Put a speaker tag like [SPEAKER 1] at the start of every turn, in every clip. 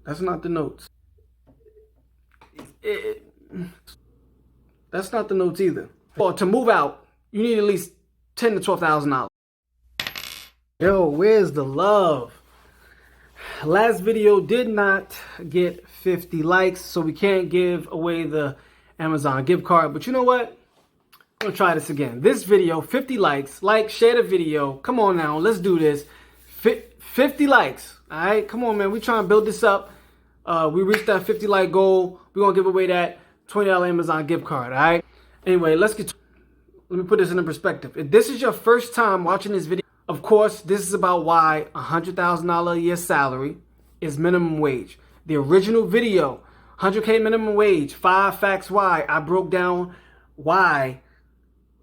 [SPEAKER 1] That's not the notes. That's not the notes either. Well, to move out, you need at least $10,000 to $12,000. Yo, where's the love? Last video did not get 50 likes, so we can't give away the Amazon gift card. But you know what? I'm gonna try this again. This video, 50 likes. Like, share the video. Come on now, let's do this. 50 likes. All right, come on, man. We trying to build this up. We reached that 50 like goal. We're gonna give away that $20 Amazon gift card. All right. Anyway, let me put this in perspective. If this is your first time watching this video, of course, this is about why $100,000 a year salary is minimum wage. The original video, 100K minimum wage, 5 facts why. I broke down why,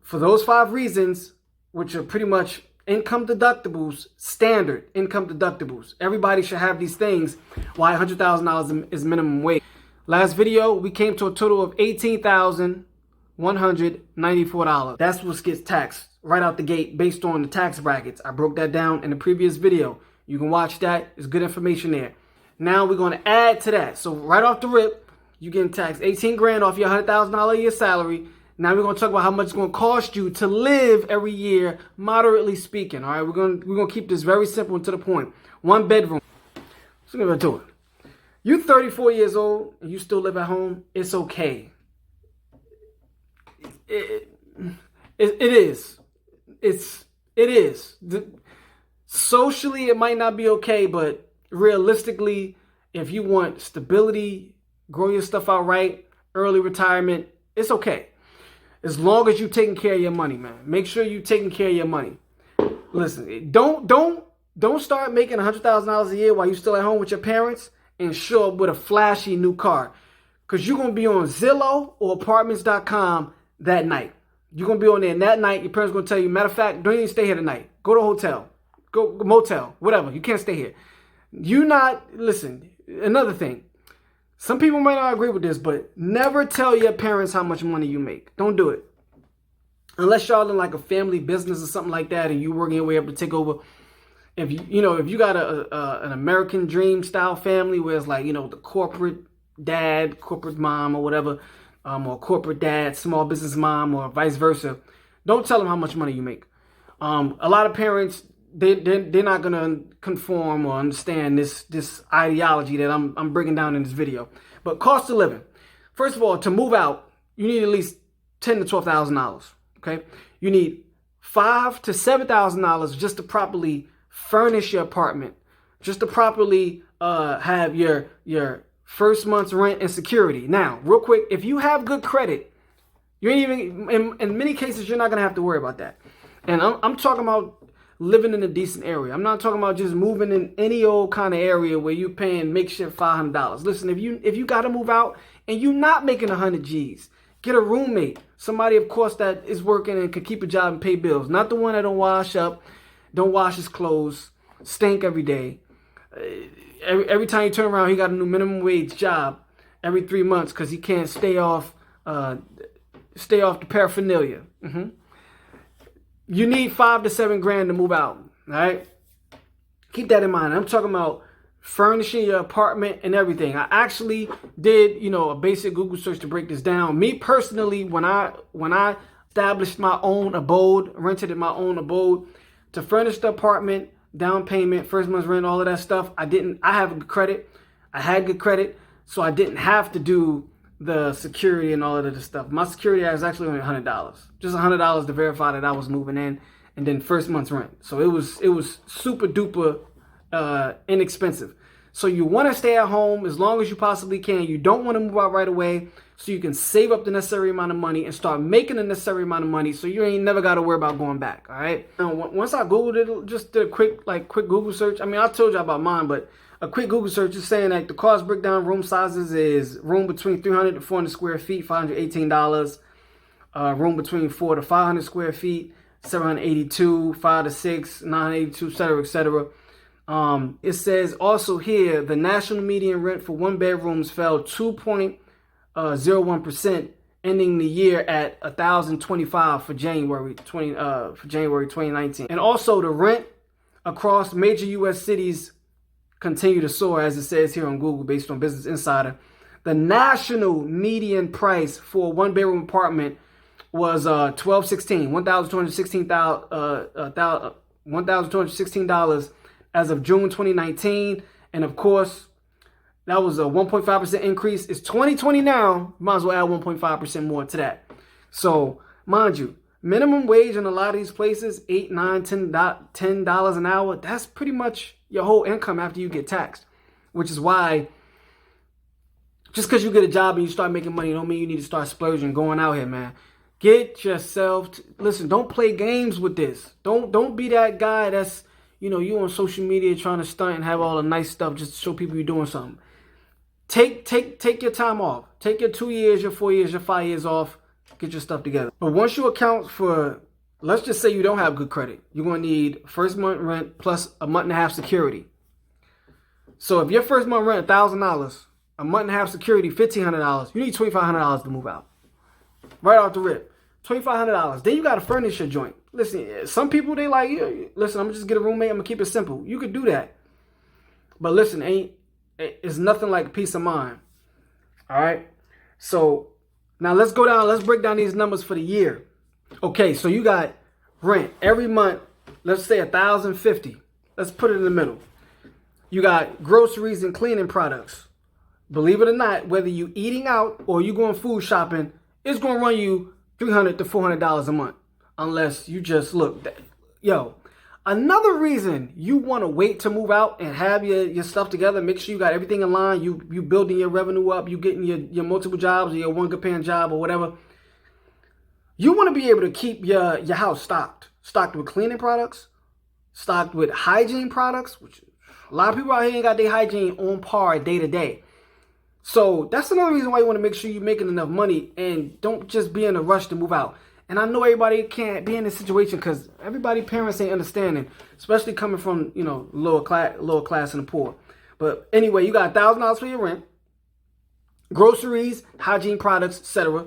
[SPEAKER 1] for those 5 reasons, which are pretty much income deductibles, standard income deductibles. Everybody should have these things. Why $100,000 is minimum wage. Last video, we came to a total of $18,194. That's what gets taxed right out the gate based on the tax brackets. I broke that down in the previous video. You can watch that. There's good information there. Now we're going to add to that. So right off the rip, you're getting taxed 18 grand off your $100,000 a year salary. Now we're going to talk about how much it's going to cost you to live every year, moderately speaking. All right, we're going to keep this very simple and to the point. 1 bedroom. So we're going to do it. You're 34 years old and you still live at home. It's okay. It is. It is. Socially, it might not be okay, but realistically, if you want stability, grow your stuff out right, early retirement, it's okay. As long as you're taking care of your money, man. Make sure you're taking care of your money. Listen, don't start making $100,000 a year while you're still at home with your parents and show up with a flashy new car. Because you're going to be on Zillow or apartments.com that night. You're going to be on there and that night. Your parents are going to tell you, matter of fact, don't even stay here tonight. Go to a hotel. Go motel. Whatever. You can't stay here. Listen, another thing. Some people might not agree with this, but never tell your parents how much money you make. Don't do it. Unless y'all in like a family business or something like that and you working your way up to take over. If you got an American dream style family where it's like, the corporate dad, corporate mom or whatever, or corporate dad, small business mom or vice versa, don't tell them how much money you make. A lot of parents, they're not going to conform or understand this ideology that I'm breaking down in this video. But cost of living. First of all, to move out, you need at least $10,000 to $12,000. Okay, you need $5,000 to $7,000 just to properly furnish your apartment, just to properly have your first month's rent and security. Now, real quick, if you have good credit, you ain't even in many cases you're not gonna have to worry about that. And I'm talking about living in a decent area. I'm not talking about just moving in any old kind of area where you're paying makeshift $500. Listen, if you got to move out and you're not making 100 G's, get a roommate. Somebody, of course, that is working and can keep a job and pay bills. Not the one that don't wash up, don't wash his clothes, stink every day. Every time you turn around, he got a new minimum wage job every 3 months because he can't stay off the paraphernalia. You need $5,000 to $7,000 to move out. All right, keep that in mind. I'm talking about furnishing your apartment and everything. I actually did, a basic Google search to break this down. Me personally, when I established my own abode, rented in my own abode, to furnish the apartment, down payment, first month's rent, all of that stuff, I have good credit. I had good credit, so I didn't have to do the security and all of this stuff. My security was actually only $100. Just $100 to verify that I was moving in, and then first month's rent. So it was super duper inexpensive. So you want to stay at home as long as you possibly can. You don't want to move out right away, so you can save up the necessary amount of money and start making the necessary amount of money, so you ain't never got to worry about going back. All right. Now, once I googled it, just did a quick Google search. I mean, I told you about mine, but a quick Google search is saying that the cost breakdown room sizes is room between 300 to 400 square feet, $518. Room between 400 to 500 square feet, $782. 5 to 6, $982, etc., etc. It says also here the national median rent for 1 bedrooms fell 2.01%, ending the year at $1,025 for January 2019. And also the rent across major U.S. cities continue to soar, as it says here on Google, based on Business Insider. The national median price for a one-bedroom apartment was $1,216 as of June 2019, and of course, that was a 1.5% increase. It's 2020 now. Might as well add 1.5% more to that. So, mind you, minimum wage in a lot of these places, $8, $9, $10 an hour. That's pretty much your whole income after you get taxed. Which is why, just because you get a job and you start making money, don't mean you need to start splurging, going out here, man. Get yourself. Listen, don't play games with this. Don't be that guy that's, you on social media trying to stunt and have all the nice stuff just to show people you're doing something. Take your time off. Take your 2 years, your 4 years, your 5 years off. Get your stuff together. But once you account for, let's just say you don't have good credit, you're going to need first month rent plus a month and a half security. So if your first month rent $1,000, a month and a half security $1,500, you need $2,500 to move out. Right off the rip. $2,500. Then you got to furnish your joint. Listen, some people, they like, listen, I'm going to just get a roommate. I'm going to keep it simple. You could do that. But listen, it's nothing like peace of mind. All right. So now let's go down. Let's break down these numbers for the year. Okay. So you got rent every month. Let's say $1,050. Let's put it in the middle. You got groceries and cleaning products. Believe it or not, whether you eating out or you going food shopping, it's going to run you $300 to $400 a month. Unless you just look. Another reason you want to wait to move out and have your stuff together, make sure you got everything in line, you building your revenue up, you getting your multiple jobs or your one good paying job or whatever. You want to be able to keep your house stocked with cleaning products, stocked with hygiene products, which a lot of people out here ain't got their hygiene on par day to day. So that's another reason why you want to make sure you're making enough money and don't just be in a rush to move out. And I know everybody can't be in this situation because parents ain't understanding, especially coming from, lower class and the poor. But anyway, you got $1,000 for your rent, groceries, hygiene products, etc.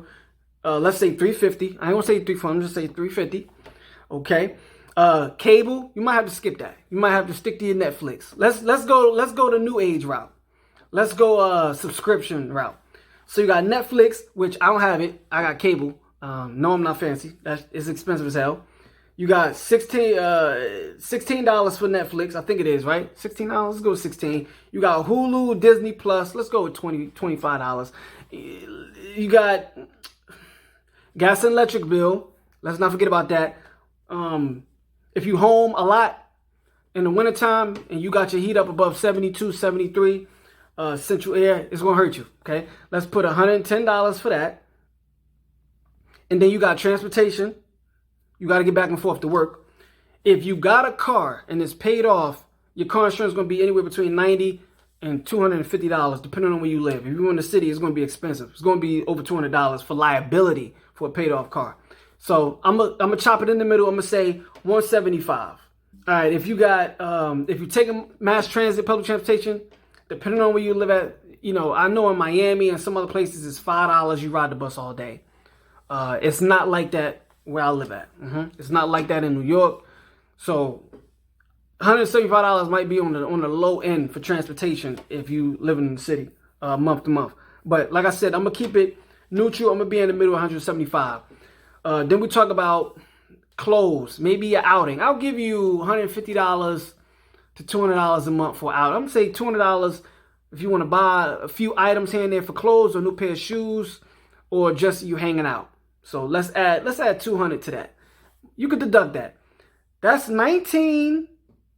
[SPEAKER 1] Let's say $350. I ain't gonna say $340. I'm just say $350. Okay. Cable, you might have to skip that. You might have to stick to your Netflix. Let's go the new age route. Let's go subscription route. So you got Netflix, which I don't have it. I got cable. No, I'm not fancy. It's expensive as hell. You got $16 for Netflix. I think it is, right? $16. Let's go with 16. You got Hulu, Disney Plus. Let's go with $25. You got gas and electric bill. Let's not forget about that. If you home a lot in the wintertime and you got your heat up above 72, 73 central air, it's going to hurt you, okay? Let's put $110 for that. And then you got transportation. You got to get back and forth to work. If you got a car and it's paid off, your car insurance is going to be anywhere between $90 and $250, depending on where you live. If you're in the city, it's going to be expensive. It's going to be over $200 for liability for a paid off car. So I'm gonna chop it in the middle. I'm gonna say $175. All right. If you got if you take mass transit, public transportation, depending on where you live at, I know in Miami and some other places it's $5. You ride the bus all day. It's not like that where I live at. It's not like that in New York. So $175 might be on the low end for transportation if you live in the city month to month. But like I said, I'm gonna keep it neutral. I'm gonna be in the middle, $175. Then we talk about clothes, maybe an outing. I'll give you $150 to $200 a month for an outing. I'm gonna say $200 if you want to buy a few items here and there for clothes or a new pair of shoes or just you hanging out. So let's add $200 to that. You could deduct that. That's $1,900,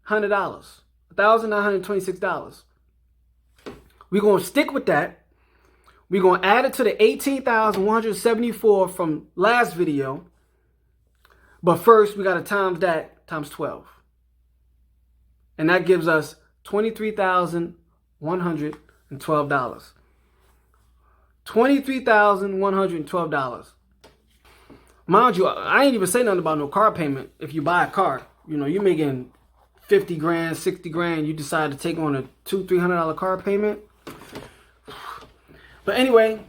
[SPEAKER 1] $1,926. We're gonna stick with that. We're going to add it to the $18,174 from last video. But first, we got to times that times 12. And that gives us $23,112. $23,112. Mind you, I ain't even say nothing about no car payment. If you buy a car, you're making 50 grand, 60 grand. You decide to take on a $200-$300 car payment. But anyway,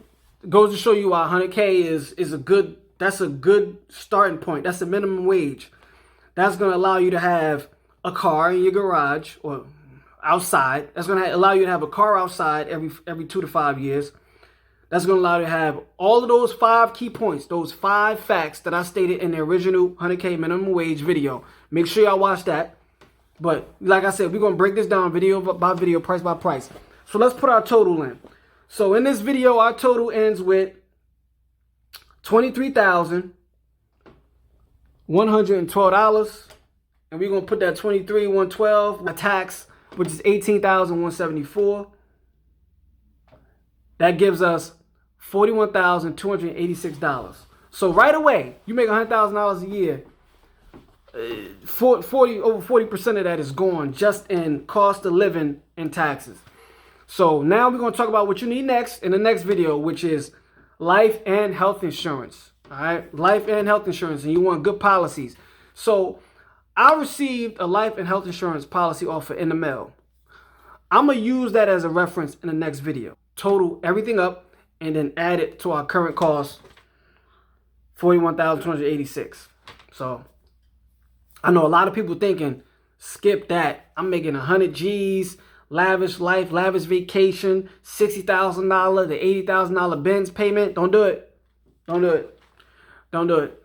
[SPEAKER 1] it goes to show you why 100K is a good starting point. That's the minimum wage. That's going to allow you to have a car in your garage, or outside. That's going to allow you to have a car outside every 2 to 5 years. That's going to allow you to have all of those 5 key points, those 5 facts that I stated in the original 100K minimum wage video. Make sure y'all watch that. But like I said, we're going to break this down video by video, price by price. So let's put our total in. So in this video, our total ends with $23,112. And we're going to put that $23,112 my tax, which is $18,174. That gives us $41,286. So right away, you make $100,000 a year. Over 40% of that is gone just in cost of living and taxes. So now we're going to talk about what you need next in the next video, which is life and health insurance. All right, life and health insurance, and you want good policies. So I received a life and health insurance policy offer in the mail. I'm going to use that as a reference in the next video. Total everything up and then add it to our current cost, $41,286. So I know a lot of people thinking, skip that. I'm making 100 G's, lavish life, lavish vacation, $60,000 to $80,000 Benz payment. Don't do it. Don't do it. Don't do it.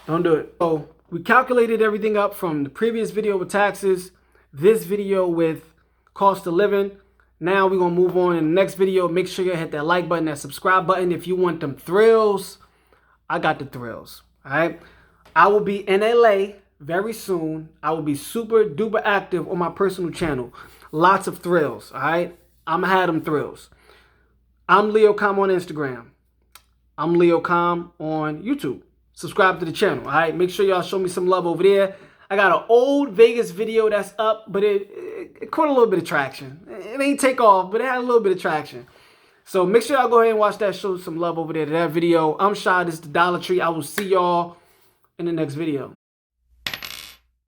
[SPEAKER 1] Don't do it. So we calculated everything up from the previous video with taxes, this video with cost of living. Now we're going to move on in the next video. Make sure you hit that like button, that subscribe button. If you want them thrills, I got the thrills. All right. I will be in LA very soon. I will be super duper active on my personal channel. Lots of thrills. All right. I'm going to have them thrills. I'm Leo Com on Instagram. I'm Leo Com on YouTube. Subscribe to the channel. All right. Make sure y'all show me some love over there. I got an old Vegas video that's up, but it caught a little bit of traction. It ain't take off, but it had a little bit of traction. So make sure y'all go ahead and watch that. Show some love over there to that video. I'm Shy. This is The Dollar Tree. I will see y'all in the next video.